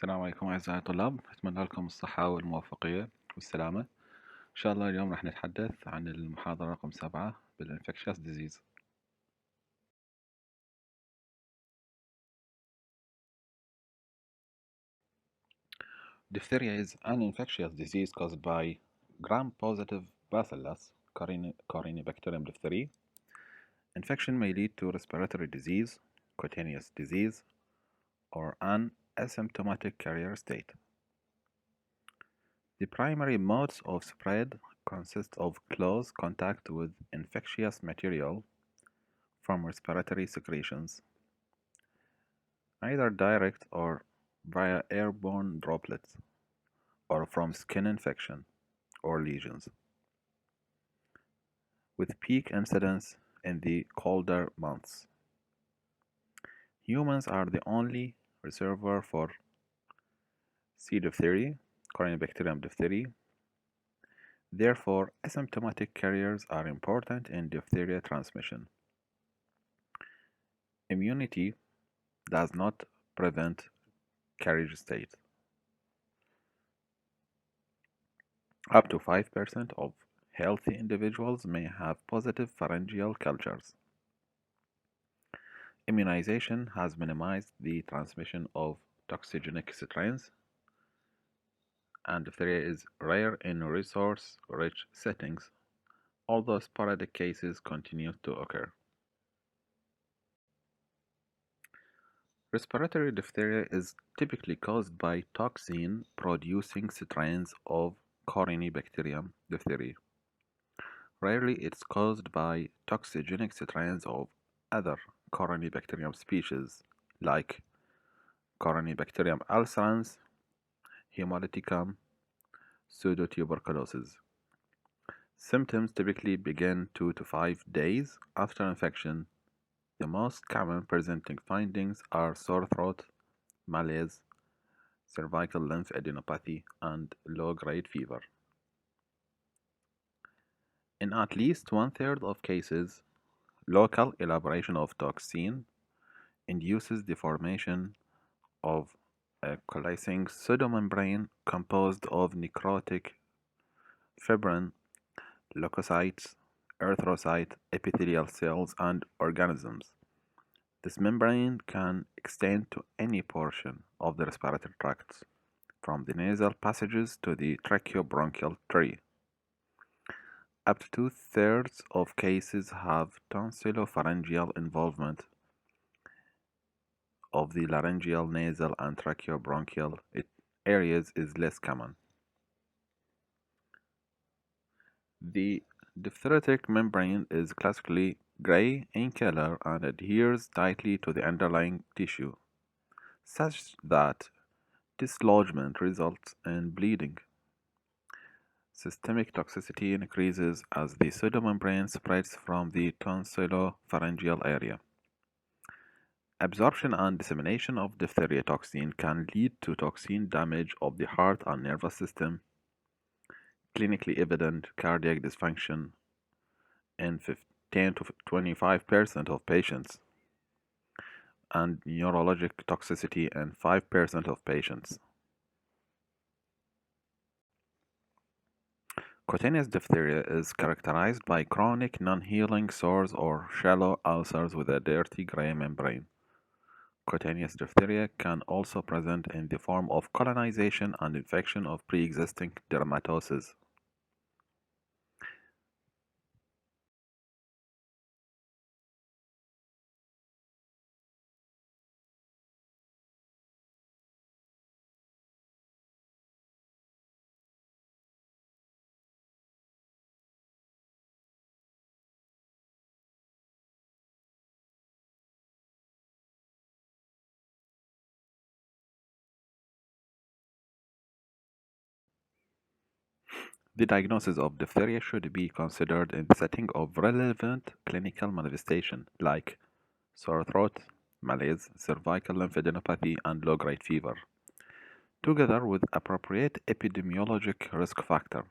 السلام عليكم أعزائي الطلاب، أتمنى لكم الصحة والموفقية والسلامة. إن شاء الله اليوم راح نتحدث عن المحاضرة رقم 7 بالinfectious disease. Diphtheria is an infectious disease caused by gram-positive bacillus Corynebacterium diphtheriae. Infection may lead to respiratory disease, cutaneous disease, or an asymptomatic carrier state. The primary modes of spread consist of close contact with infectious material from respiratory secretions, either direct or via airborne droplets, or from skin infection or lesions, with peak incidence in the colder months. Humans are the only reservoir for C. diphtheria, Corynebacterium diphtheriae. Therefore, asymptomatic carriers are important in diphtheria transmission. Immunity does not prevent carriage state. Up to 5% of healthy individuals may have positive pharyngeal cultures. Immunization has minimized the transmission of toxigenic strains, and diphtheria is rare in resource-rich settings, although sporadic cases continue to occur. Respiratory diphtheria is typically caused by toxin-producing strains of Corynebacterium diphtheriae. Rarely it's caused by toxigenic strains of other Corynebacterium species like Corynebacterium ulcerans, Hemolyticum, pseudotuberculosis. Symptoms typically begin 2 to 5 days after infection. The most common presenting findings are sore throat, malaise, cervical lymphadenopathy, and low-grade fever. In at least one-third of cases, local elaboration of toxin induces the formation of a coalescing pseudomembrane composed of necrotic fibrin, leukocytes, erythrocyte, epithelial cells, and organisms. This membrane can extend to any portion of the respiratory tract, from the nasal passages to the tracheobronchial tree. Up to two-thirds of cases have tonsillopharyngeal involvement of the laryngeal, nasal, and tracheobronchial areas is less common. The diphtheritic membrane is classically gray in color and adheres tightly to the underlying tissue, such that dislodgement results in bleeding. Systemic toxicity increases as the pseudomembrane spreads from the tonsillopharyngeal area. Absorption and dissemination of diphtheria toxin can lead to toxin damage of the heart and nervous system, clinically evident cardiac dysfunction in 10 to 25% of patients, and neurologic toxicity in 5% of patients. Cutaneous diphtheria is characterized by chronic non-healing sores or shallow ulcers with a dirty gray membrane. Cutaneous diphtheria can also present in the form of colonization and infection of pre-existing dermatoses. The diagnosis of diphtheria should be considered in the setting of relevant clinical manifestation like sore throat, malaise, cervical lymphadenopathy, and low-grade fever, together with appropriate epidemiologic risk factor.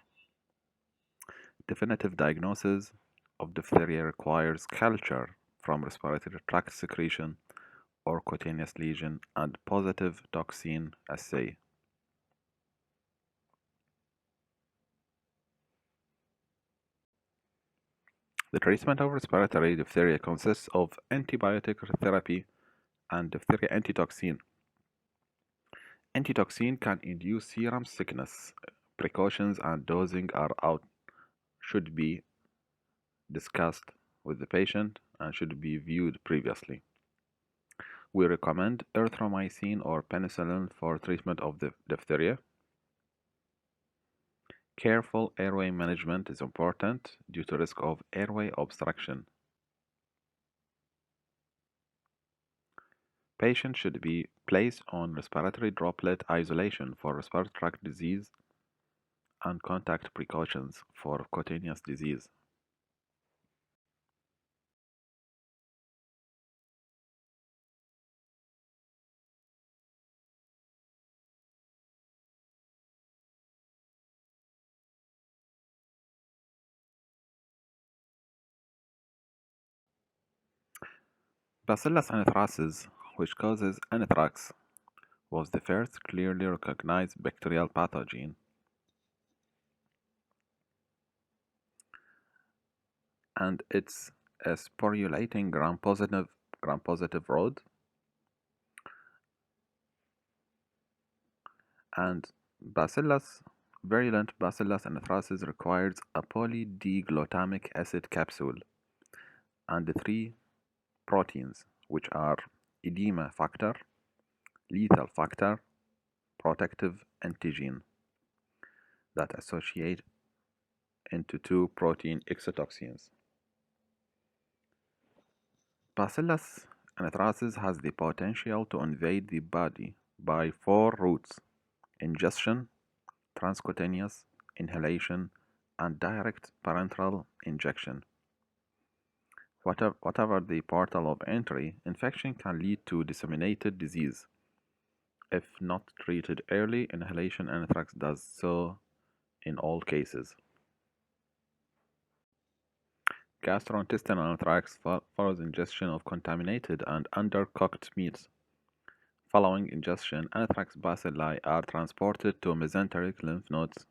Definitive diagnosis of diphtheria requires culture from respiratory tract secretion or cutaneous lesion and positive toxin assay. The treatment of respiratory diphtheria consists of antibiotic therapy and diphtheria antitoxin. Antitoxin can induce serum sickness. Precautions and dosing are out should be discussed with the patient and should be viewed previously. We recommend erythromycin or penicillin for treatment of the diphtheria. Careful airway management is important due to risk of airway obstruction. Patients should be placed on respiratory droplet isolation for respiratory tract disease and contact precautions for cutaneous disease. Bacillus anthracis, which causes anthrax, was the first clearly recognized bacterial pathogen, and it's a sporulating gram-positive rod, and bacillus virulent Bacillus anthracis requires a poly-D-glutamic acid capsule and the three proteins, which are edema factor, lethal factor, protective antigen, that associate into two protein exotoxins. Bacillus anthracis has the potential to invade the body by four routes: ingestion, transcutaneous, inhalation, and direct parenteral injection. Whatever the portal of entry, infection can lead to disseminated disease. If not treated early, inhalation anthrax does so in all cases. Gastrointestinal anthrax follows ingestion of contaminated and undercooked meats. Following ingestion, anthrax bacilli are transported to mesenteric lymph nodes.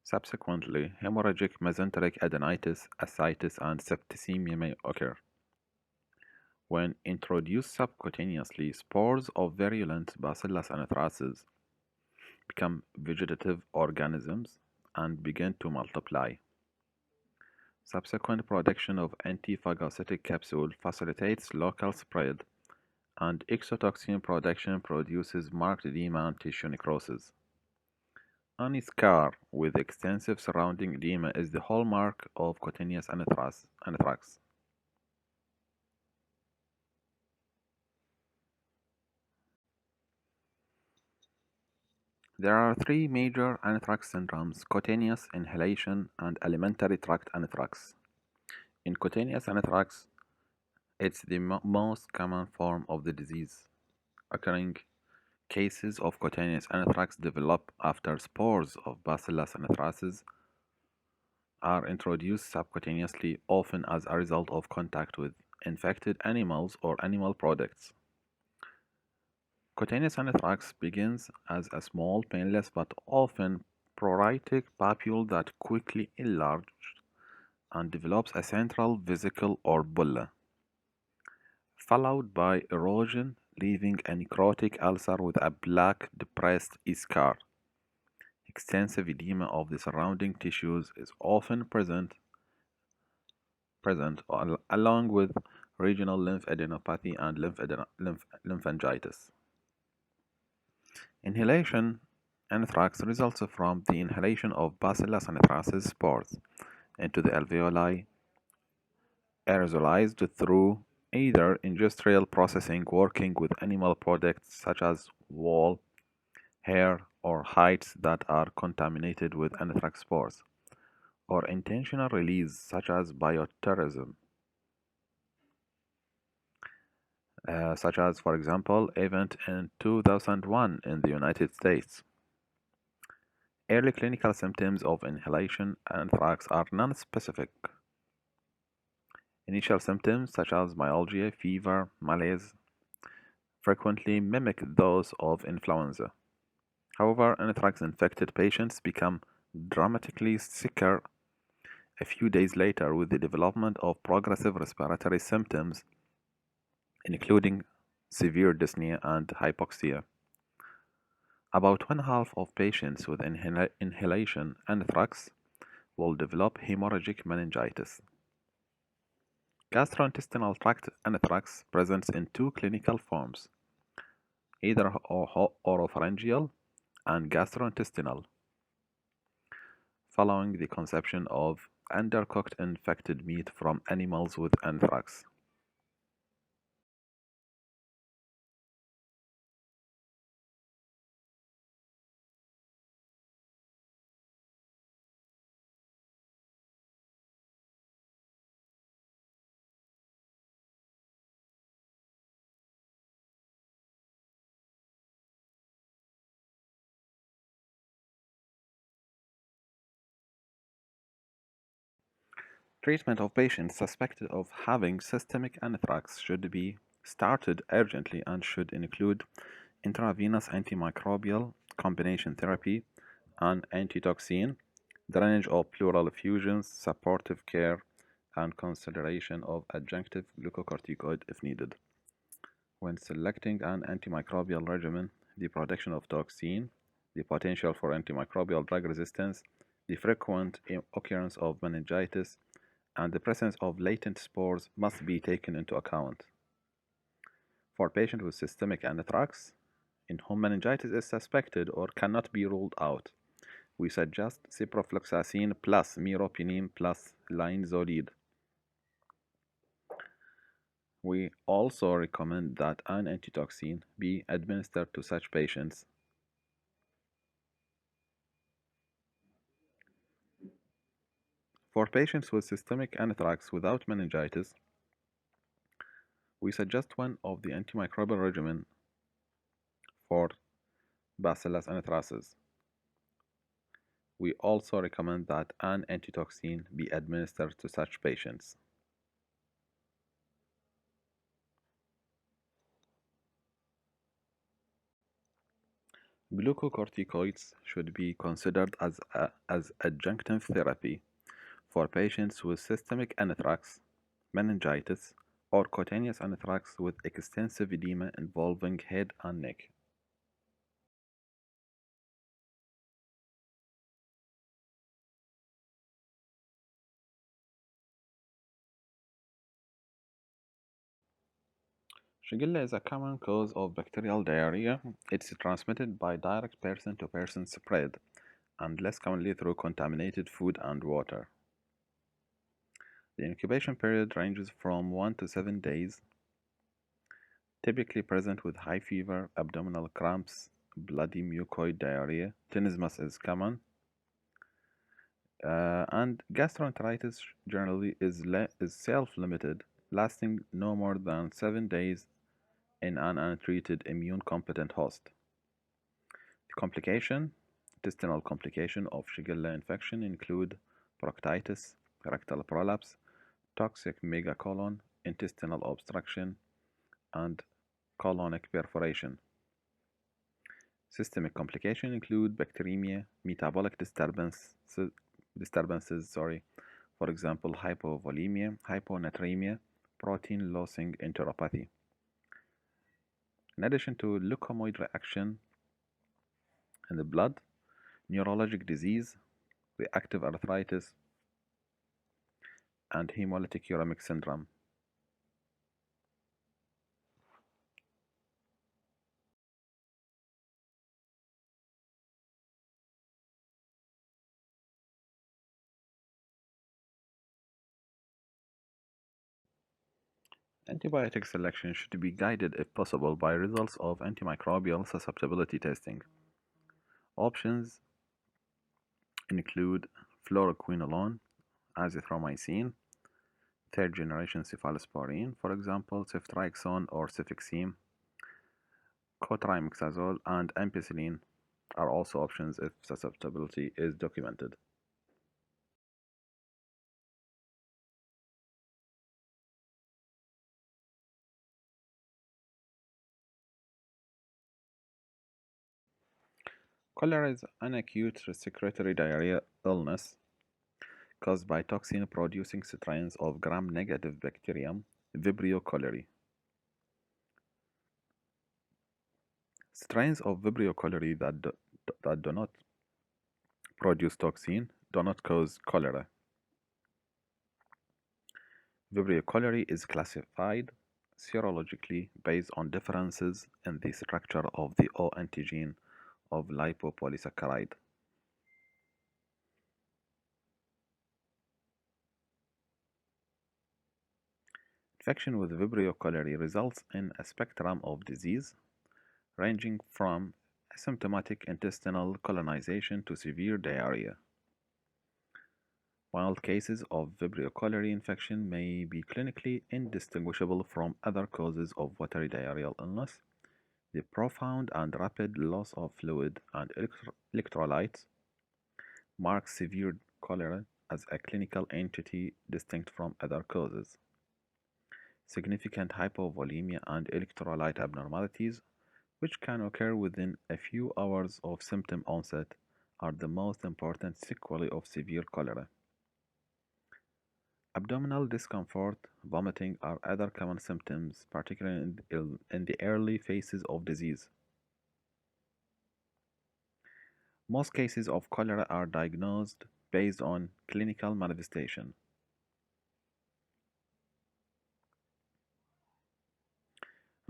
Subsequently, hemorrhagic mesenteric adenitis, ascites, and septicemia may occur. When introduced subcutaneously, spores of virulent Bacillus anthracis become vegetative organisms and begin to multiply. Subsequent production of antiphagocytic capsule facilitates local spread, and exotoxin production produces marked edema and tissue necrosis. Any scar with extensive surrounding edema is the hallmark of cutaneous anthrax. There are three major anthrax syndromes: cutaneous, inhalation, and alimentary tract anthrax. In cutaneous anthrax, it's the most common form of the disease. Occurring cases of cutaneous anthrax develop after spores of Bacillus anthracis are introduced subcutaneously, often as a result of contact with infected animals or animal products. Cutaneous anthrax begins as a small, painless, but often pruritic papule that quickly enlarges and develops a central vesicle or bulla, followed by erosion, leaving a necrotic ulcer with a black, depressed scar. Extensive edema of the surrounding tissues is often present along with regional lymphadenopathy and lymphangitis. Inhalation anthrax results from the inhalation of Bacillus anthracis spores into the alveoli, aerosolized through either industrial processing working with animal products such as wool, hair, or hides that are contaminated with anthrax spores, or intentional release such as bioterrorism, such as, for example, event in 2001 in the United States. Early clinical symptoms of inhalation anthrax are nonspecific. Initial symptoms such as myalgia, fever, malaise, frequently mimic those of influenza. However, anthrax-infected patients become dramatically sicker a few days later with the development of progressive respiratory symptoms, including severe dyspnea and hypoxia. About one half of patients with inhalation anthrax will develop hemorrhagic meningitis. Gastrointestinal tract anthrax presents in two clinical forms, either oropharyngeal and gastrointestinal, following the consumption of undercooked infected meat from animals with anthrax. Treatment of patients suspected of having systemic anthrax should be started urgently and should include intravenous antimicrobial combination therapy and antitoxin, drainage of pleural effusions, supportive care, and consideration of adjunctive glucocorticoid if needed. When selecting an antimicrobial regimen, the production of toxin, the potential for antimicrobial drug resistance, the frequent occurrence of meningitis, and the presence of latent spores must be taken into account. For patients with systemic anthrax, in whom meningitis is suspected or cannot be ruled out, we suggest ciprofloxacin plus meropenem plus linezolid. We also recommend that an antitoxin be administered to such patients. For patients with systemic anthrax without meningitis, we suggest one of the antimicrobial regimen for Bacillus anthracis. We also recommend that an antitoxin be administered to such patients. Glucocorticoids should be considered as adjunctive therapy for patients with systemic anthrax, meningitis, or cutaneous anthrax with extensive edema involving head and neck. Shigella is a common cause of bacterial diarrhea. It's transmitted by direct person-to-person spread and less commonly through contaminated food and water. The incubation period ranges from 1 to 7 days, typically present with high fever, abdominal cramps, bloody mucoid diarrhea. Tenesmus is common, and gastroenteritis generally is self-limited, lasting no more than 7 days in an untreated immune-competent host. The intestinal complication of Shigella infection include proctitis, rectal prolapse, toxic megacolon, intestinal obstruction, and colonic perforation. Systemic complications include bacteremia, metabolic disturbances, for example, hypovolemia, hyponatremia, protein-losing enteropathy. In addition to leukemoid reaction in the blood, neurologic disease, reactive arthritis, and hemolytic uremic syndrome. Antibiotic selection should be guided if possible by results of antimicrobial susceptibility testing. Options include fluoroquinolone, azithromycin, third generation cephalosporin, for example, ceftriaxone or cefixime, cotrimoxazole, and ampicillin are also options if susceptibility is documented. Cholera is an acute respiratory diarrhea illness caused by toxin-producing strains of gram-negative bacterium Vibrio cholerae. Strains of Vibrio cholerae that do not produce toxin do not cause cholera. Vibrio cholerae is classified serologically based on differences in the structure of the O antigen of lipopolysaccharide. Infection with Vibrio cholerae results in a spectrum of disease ranging from asymptomatic intestinal colonization to severe diarrhea. Mild cases of Vibrio cholerae infection may be clinically indistinguishable from other causes of watery diarrheal illness. The profound and rapid loss of fluid and electrolytes marks severe cholera as a clinical entity distinct from other causes. Significant hypovolemia and electrolyte abnormalities, which can occur within a few hours of symptom onset, are the most important sequelae of severe cholera. Abdominal discomfort, vomiting are other common symptoms, particularly in the early phases of disease. Most cases of cholera are diagnosed based on clinical manifestation.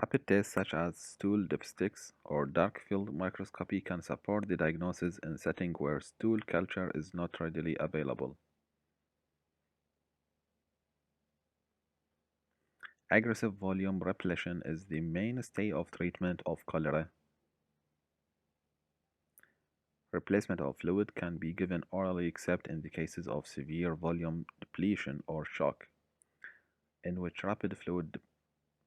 Rapid tests such as stool dipsticks or dark field microscopy can support the diagnosis in settings where stool culture is not readily available. Aggressive volume repletion is the mainstay of treatment of cholera. Replacement of fluid can be given orally except in the cases of severe volume depletion or shock, in which rapid fluid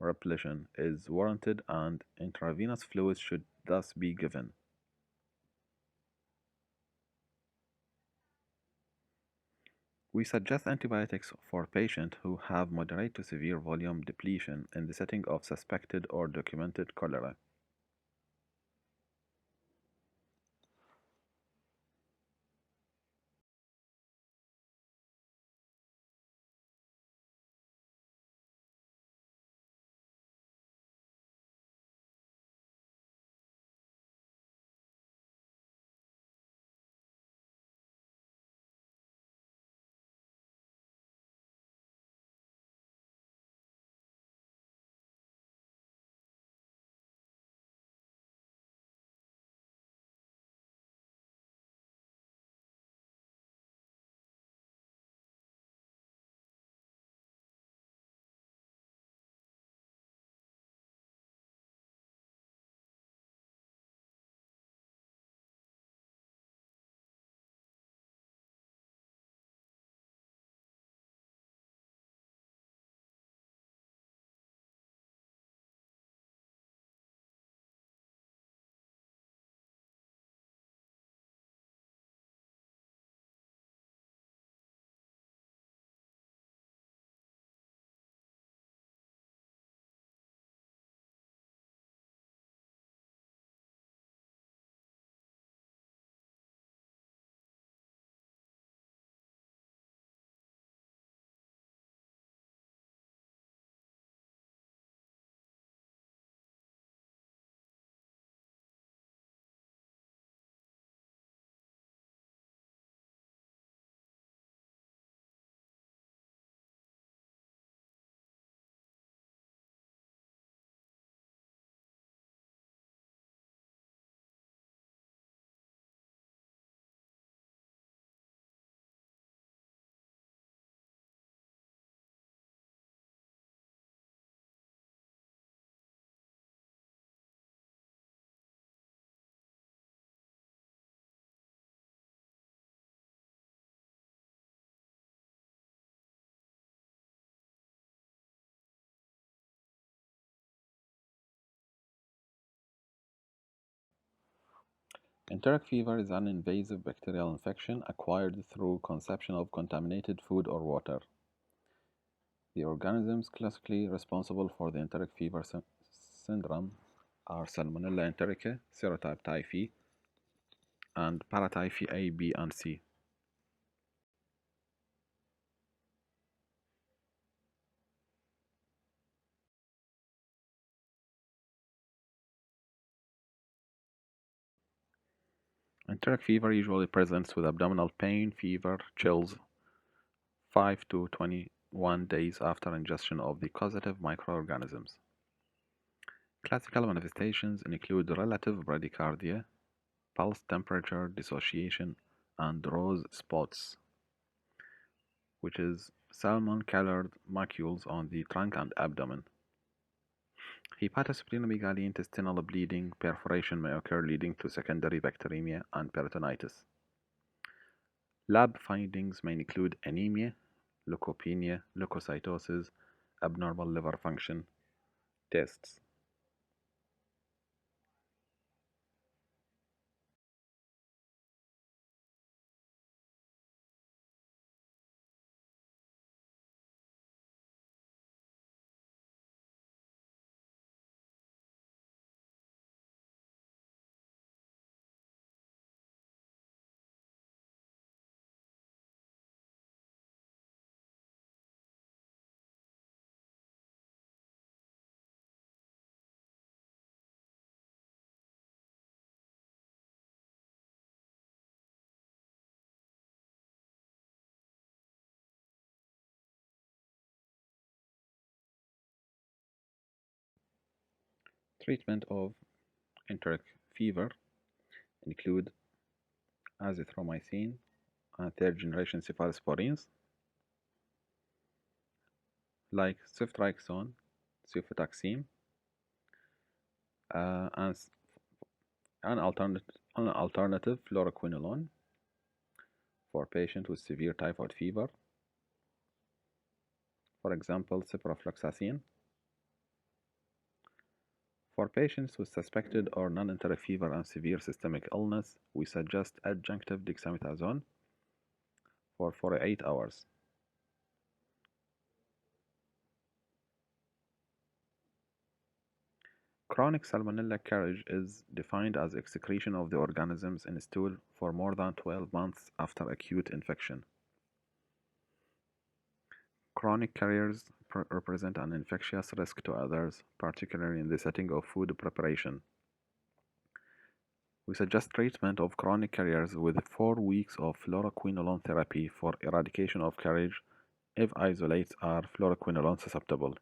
repletion is warranted and intravenous fluids should thus be given. We suggest antibiotics for patients who have moderate to severe volume depletion in the setting of suspected or documented cholera. Enteric fever is an invasive bacterial infection acquired through consumption of contaminated food or water. The organisms classically responsible for the enteric fever syndrome are Salmonella enterica, serotype typhi, and paratyphi A, B, and C. Enteric fever usually presents with abdominal pain, fever, chills 5 to 21 days after ingestion of the causative microorganisms. Classical manifestations include relative bradycardia, pulse temperature dissociation, and rose spots, which is salmon-colored macules on the trunk and abdomen. Hepatosplenomegaly intestinal bleeding perforation may occur leading to secondary bacteremia and peritonitis. Lab findings may include anemia, leukopenia, leukocytosis, abnormal liver function tests. Treatment of enteric fever include azithromycin and third-generation cephalosporins like ceftriaxone, cefotaxime, and an alternative fluoroquinolone for patients with severe typhoid fever, for example, ciprofloxacin. For patients with suspected or non-enteric fever and severe systemic illness, we suggest adjunctive dexamethasone for 48 hours. Chronic salmonella carriage is defined as excretion of the organisms in stool for more than 12 months after acute infection. Chronic carriers represent an infectious risk to others, particularly in the setting of food preparation. We suggest treatment of chronic carriers with 4 weeks of fluoroquinolone therapy for eradication of carriage if isolates are fluoroquinolone susceptible.